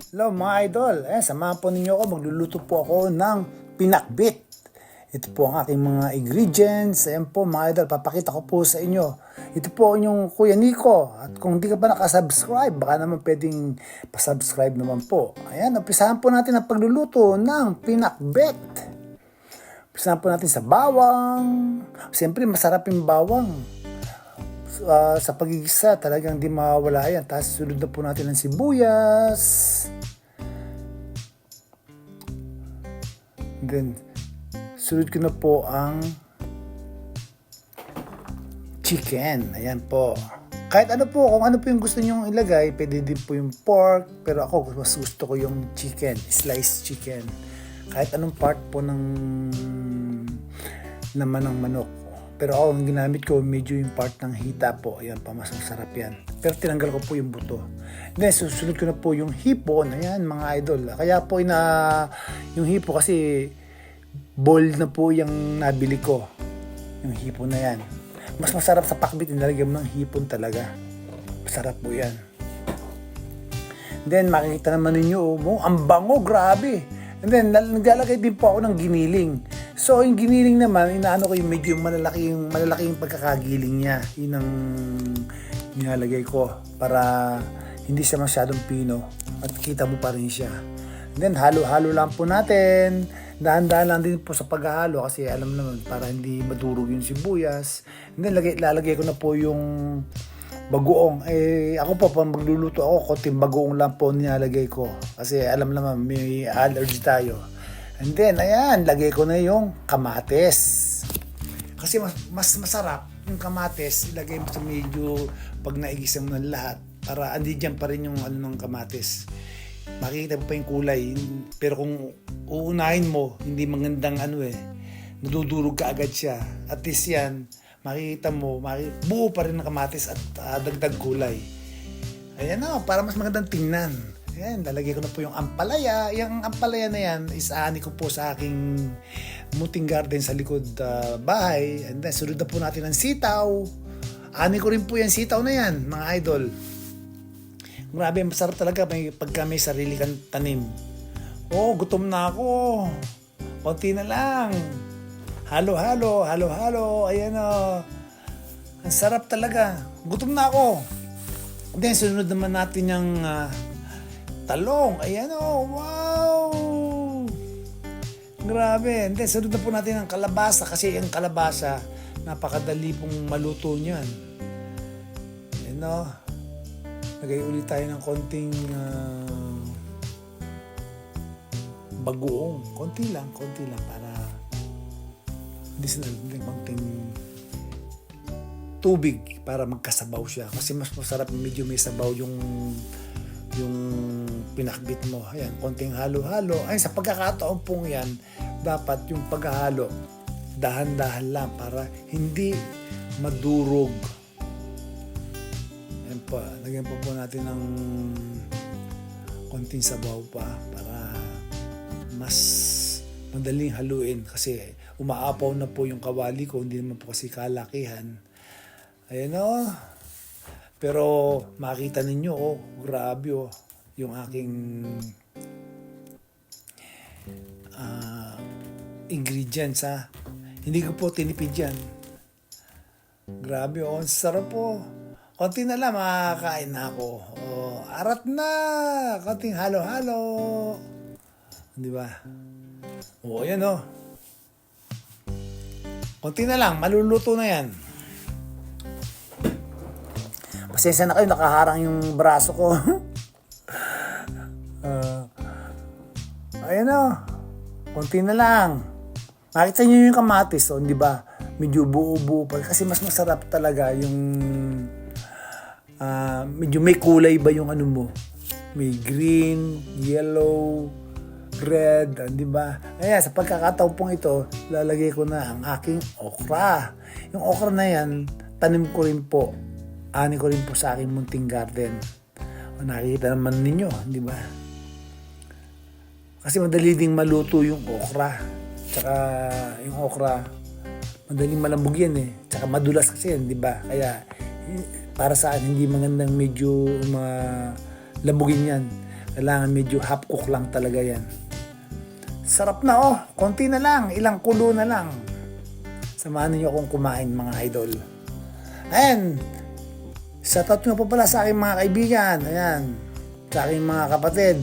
Hello mga idol, samahan po ninyo ako, magluluto po ako ng pinakbit. Ito po ang aking mga ingredients. Ayan po mga idol, papakita ko po sa inyo. Ito po yung Kuya Nico. At kung di ka pa nakasubscribe, baka naman pwedeng pasubscribe naman po. Ayan, umpisahan po natin ang pagluluto ng pinakbit. Umpisahan po natin sa bawang. Siyempre masarap yung bawang. Sa pagigisa talagang di mawawala yan. Tapos sunod na po natin ng sibuyas. Then sunod ko na po ang chicken. Ayan po. Kahit ano po, kung ano po yung gusto nyong ilagay, pwede din po yung pork. Pero ako, mas gusto ko yung chicken, sliced chicken. Kahit anong part po ng laman ng manok. Pero ako, ang ginamit ko, medyo yung part ng hita po. Ayan pa, mas masarap yan. Pero tinanggal ko po yung buto. Then, susunod ko na po yung hipon. Ayan, mga idol. Kaya po, yung hipon kasi, boiled na po yung nabili ko. Yung hipon na yan. Mas masarap sa pakbit, inalagyan mo ng hipon talaga. Masarap po yan. Then, makikita naman ninyo, ang bango, grabe. And then, naglalagay din po ako ng giniling. So, yung giniling naman, inaano ko yung medyo malalaki yung pagkakagiling niya. Yun ang nilalagay ko para hindi siya masyadong pino at kita mo pa rin siya. And then, halo-halo lang po natin. Dahan-dahan lang din po sa paghahalo kasi alam naman para hindi madurog yung sibuyas. And then, lalagay ko na po yung bagoong. Ako po, pag magluluto ako, konting bagoong lang po nilalagay ko. Kasi alam naman, may allergy tayo. And then, ayan, lagay ko na yung kamatis. Kasi mas masarap yung kamatis, ilagay mo sa medyo pag naigisa mo ng lahat. Para andi dyan pa rin yung ng kamatis. Makikita mo pa yung kulay. Pero kung uunahin mo, hindi magandang nadudurog ka agad siya. At least yan, makikita mo, buo pa rin ng kamatis at dagdag kulay. Ayan o, para mas magandang tingnan. Ayan, lalagay ko na po yung ampalaya. Yung ampalaya na yan, isaani ko po sa aking munting garden sa likod bahay. And then, sunod na po natin ang sitaw. Ani ko rin po yung sitaw na yan, mga idol. Grabe, masarap talaga pagka may sarili kang tanim. Oh, gutom na ako. Konti na lang. Halo-halo. Ayan o. Ang sarap talaga. Gutom na ako. Then, sunod naman natin yung talong. Ayan o. Wow! Grabe. Then, sunod na po natin ang kalabasa. Kasi yung kalabasa, napakadali pong maluto niyan. Ayan o. Lagay ulit tayo ng konting bagoong. Konti lang para hindi konting tubig para magkasabaw siya. Kasi mas masarap medyo may sabaw yung pinakbit mo. Ayan, konting halo-halo. Ay, sa pagkakataon pong yan, dapat yung paghahalo, dahan-dahan lang para hindi madurog. Ayan pa, lagyan pa po natin ng konting sabaw pa para mas madaling haluin kasi umaapaw na po yung kawali ko, hindi naman po kasi kalakihan. Ayan o. Pero makita ninyo, grabe yung aking ingredients Hindi ko po tinipid yan. Grabe ang sarap po. Konti na lang, makakain na ako. Arat na! Konting halo-halo. Di ba? Ayan o. Konti na lang, maluluto na yan. Pasensya na kayo, nakaharang yung braso ko. Ayan o. Konti na lang. Makita nyo yung kamatis, di ba? Medyo buo-buo pa. Kasi mas masarap talaga yung medyo may kulay ba yung mo? May green, yellow, red, di ba? Ayan, sa pagkakataon pong ito, lalagay ko na ang aking okra. Yung okra na yan, tanim ko rin po. Ani ko rin po sa aking munting garden. Nakikita naman ninyo, di ba? Kasi madali ding maluto yung okra. Tsaka yung okra, madaling malambog yan Tsaka madulas kasi yan, di ba? Kaya para sa akin, hindi magandang medyo lambugin yan. Kailangan medyo half cook lang talaga yan. Sarap na oh, konti na lang, ilang kulo na lang. Samahan niyo akong kumain mga idol. Ayan, shoutout nyo po pala sa aking mga kaibigan. Ayan, sa aking mga kapatid.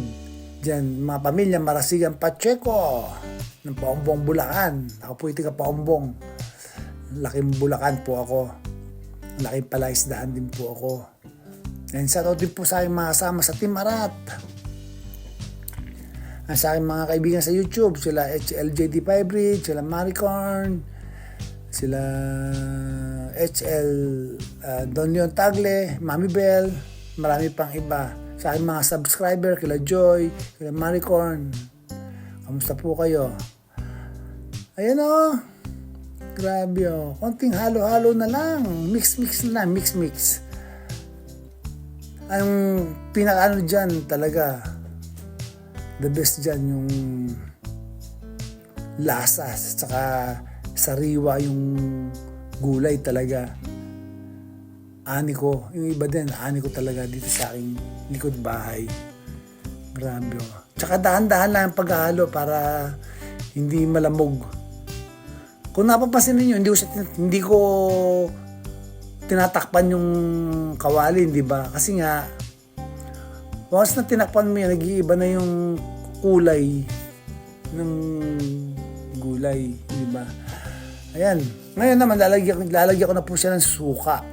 Diyan, mga pamilya, Marasigan Pacheco. Ng Paumbong, Bulacan. Ako po itiga Paumbong. Laking Bulacan po ako. Laking Palaisdaan din po ako. And shoutout din po sa aking mga kasama sa Team Arat. Sa aking mga kaibigan sa YouTube, sila HLJD Pybridge, sila Maricorn, sila HL Don Leon Tagle, Mami Bell, marami pang iba. Sa aking mga subscriber, kila Joy, kila Maricorn. Kamusta po kayo? Ayan o. Grabe o. Konting halo-halo na lang. Mix-mix na lang. Mix-mix. Ang pinaka-ano dyan talaga, the best dyan yung lasa. Saka sariwa yung gulay talaga. Ani ko. Yung iba din, ani ko talaga dito sa aking likod bahay. Grabe o. Tsaka dahan-dahan lang ang paghahalo para hindi malamog. Kung napapansin ninyo, hindi ko tinatakpan yung kawali, di ba? Kasi nga, once na tinakpan mo yan, nag-iiba na yung kulay ng gulay, di ba? Ayan. Ngayon naman, lalagyan ko na po siya ng suka.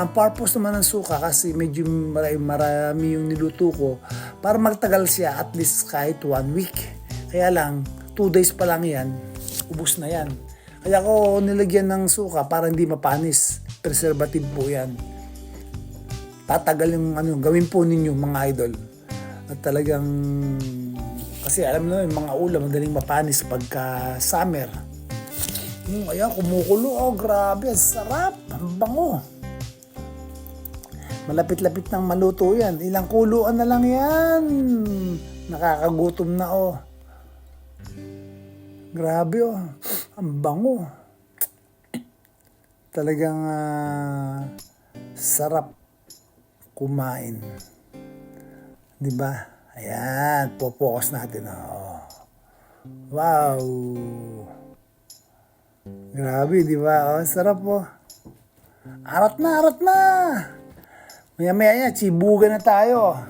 Ang purpose naman ng suka, kasi medyo marami yung niluto ko, para magtagal siya at least kahit 1 week. Kaya lang, 2 days pa lang yan, ubos na yan. Kaya ko nilagyan ng suka para hindi mapanis. Preservative po yan. Tatagal yung gawin po ninyo mga idol. At talagang, kasi alam mo yung mga ulam, madaling mapanis pagka summer. Ayan, kumukulo. Oh, grabe. Ang sarap. Ang bango. Malapit-lapit nang maluto yan. Ilang kuluan na lang yan. Nakakagutom na oh. Grabe oh. Ang bango. Talagang sarap kumain. 'Di ba? Ayan, po-focus natin oh. Wow. Grabe, 'di ba? Oh, sarap oh. Arat na, arat na. Maya-maya yan, sibugan na tayo.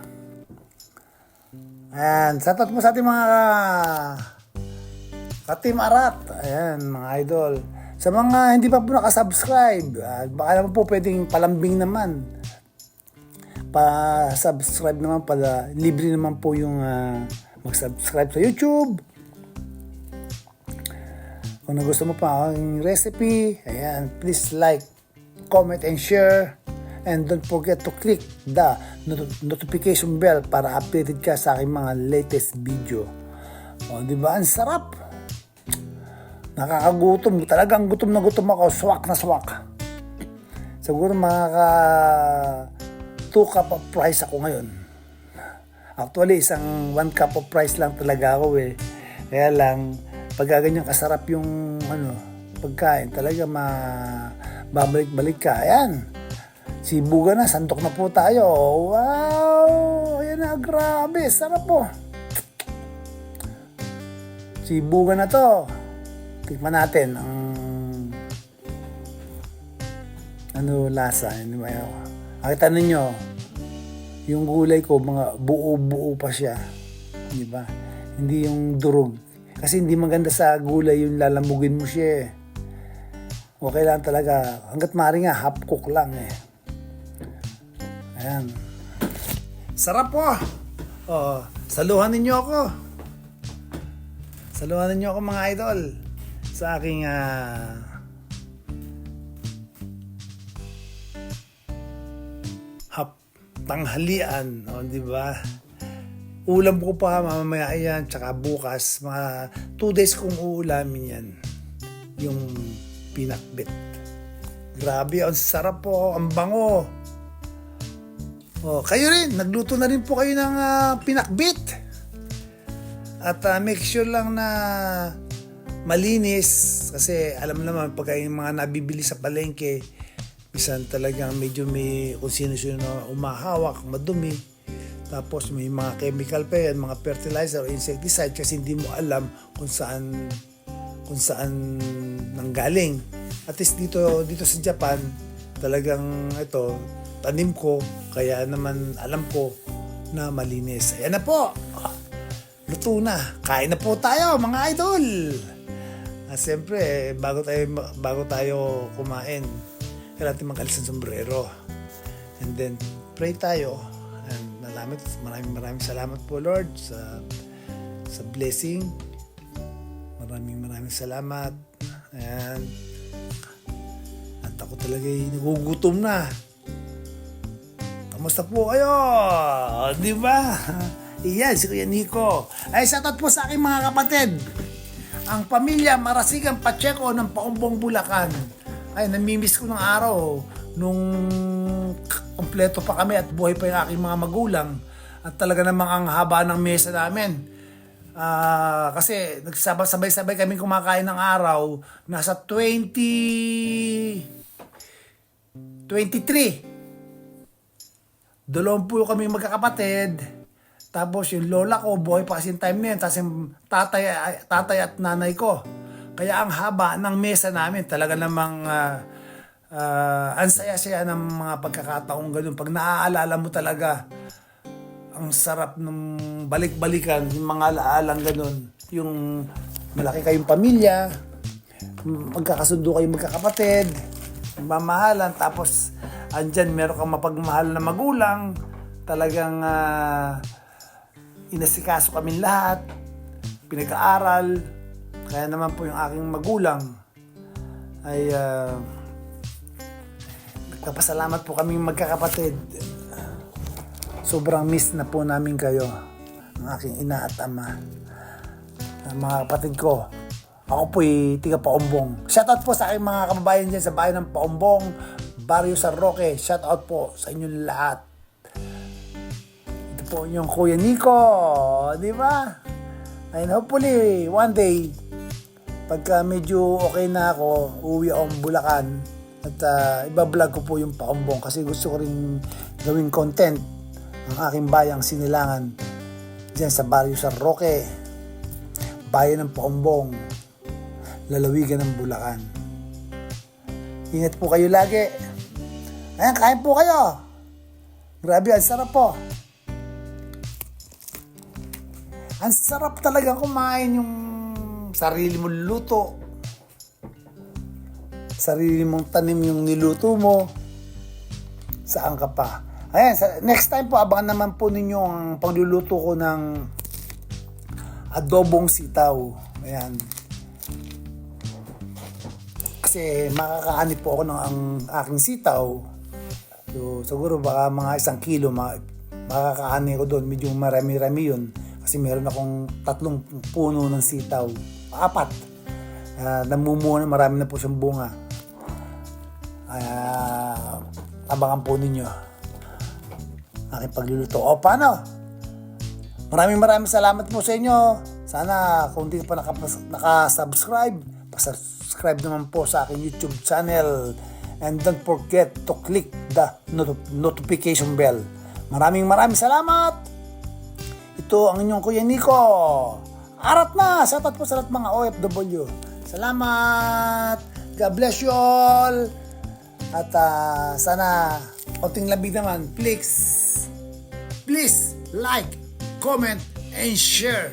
Ayan, satot mo sa ating mga Team Arat. Ayan, mga idol. Sa mga hindi pa po nakasubscribe, baka naman po pwedeng palambing naman. Pa-subscribe naman pala. Libre naman po yung mag-subscribe sa YouTube. Kung gusto mo pa ang recipe, ayan, please like, comment, and share. And don't forget to click the notification bell para updated ka sa aking mga latest video. O, di ba? Ang sarap. Nakakagutom. Talagang gutom na gutom ako. Swak na swak. Siguro makaka 2 cup of rice ako ngayon. Actually, isang 1 cup of rice lang talaga ako eh. Kaya lang, pag ganyan kasarap yung pagkain, talaga babalik-balik ka. Ayan. Sibugan na, sandok na po tayo. Wow! Ayan na, grabe. Sarap po. Sibugan na to. Tikman natin ang lasa. Nakita ninyo, yung gulay ko, mga buo-buo pa siya. Di ba? Hindi yung durog. Kasi hindi maganda sa gulay yung lalamugin mo siya eh. Okay lang talaga. Hanggat maaari nga, half cook lang eh. Ayan. Sarap po. Oh, saluhan ninyo ako. Saluhan ninyo ako mga idol sa aking tanghalian, di ba? Ulam ko pa mamaya yan, tsaka bukas, mga 2 days kong uulamin yan. Yung pinakbit. Grabe, ang sarap po, ang bango. Oh, kayo rin, nagluto na rin po kayo ng pinakbit. At make sure lang na malinis, kasi alam naman pag yung mga nabibili sa palengke, minsan talagang medyo may kung sino-sino na umahawak, madumi. Tapos may mga chemical pa yan, mga fertilizer o insecticide kasi hindi mo alam kung saan nanggaling. At least dito sa Japan, talagang ito, tanim ko, kaya naman alam ko na malinis. Ayan na po! Luto na. Kain na po tayo, mga idol! Siyempre, bago tayo kumain, kailangan natin mag-alis ng sombrero. And then, pray tayo. And maraming salamat po, Lord, sa blessing. Maraming salamat. Ayan. At ako talaga'y nagugutom na. Kamusta po kayo? Di ba? Iyan, si Kuya Nico. Ay, shoutout po sa aking mga kapatid. Ang pamilya Marasigan Pacheco ng Paumbong, Bulacan. Ay, namimiss ko ng araw nung kompleto pa kami at buhay pa yung aking mga magulang. At talaga namang ang haba ng mesa namin. Kasi nagsabay-sabay kami kumakain ng araw. Nasa 23. 20 kami magkakapatid. Tapos yung lola ko, buhay pa kasi yung time na yun. Tapos yung tatay at nanay ko. Kaya ang haba ng mesa namin, talaga namang ang saya-saya ng mga pagkakataong ganun. Pag naaalala mo talaga, ang sarap ng balik-balikan, yung mga alaalang ganun. Yung malaki kayong pamilya, magkakasundo kayong magkakapatid, mamahalan, tapos andyan meron kang mapagmahal na magulang, talagang inasikaso kami lahat, pinag-aaral. Kaya naman po yung aking magulang ay nagpapasalamat po kaming magkakapatid. Sobrang miss na po namin kayo, ang aking ina at ama. Mga kapatid ko, ako po'y tiga Paumbong. Shoutout po sa aking mga kababayan dyan sa bayan ng Paumbong, Barrio San Roque. Shoutout po sa inyong lahat. Po yung Kuya Nico, di ba? And hopefully, one day, pagka medyo okay na ako, uwi akong Bulacan at ibablog ko po yung Paumbong kasi gusto ko rin gawing content ang aking bayang Sinilangan dyan sa Barrio San Roque, bayan ng Paumbong, lalawigan ng Bulacan. Ingat po kayo lagi. Ayan, kain po kayo. Grabe, ang sarap po. Ang sarap talaga kumain yung sarili mong luto. Sarili mong tanim yung niluto mo. Saan ka pa? Ayan, next time po, abangan naman po ninyo ang pagluluto ko ng adobong sitaw. Ayan. Kasi makakaanip po ako ng ang aking sitaw. So, siguro baka mga 1 kilo makakaani ko doon. Medyo marami-rami yun. Kasi meron akong 3 puno ng sitaw. 4. Namumunga na, marami na po siyang bunga. Abangan po ninyo aking pagluluto. O paano? Maraming salamat po sa inyo. Sana kung hindi pa nakasubscribe, pasubscribe naman po sa aking YouTube channel. And don't forget to click the notification bell. Maraming salamat. Ito ang inyong Kuya Nico. Arat na! Shoutout po sa lahat mga OFW. Salamat! God bless you all! At sana konting labig naman. Please like, comment, and share.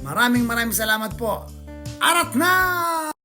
Maraming salamat po. Arat na!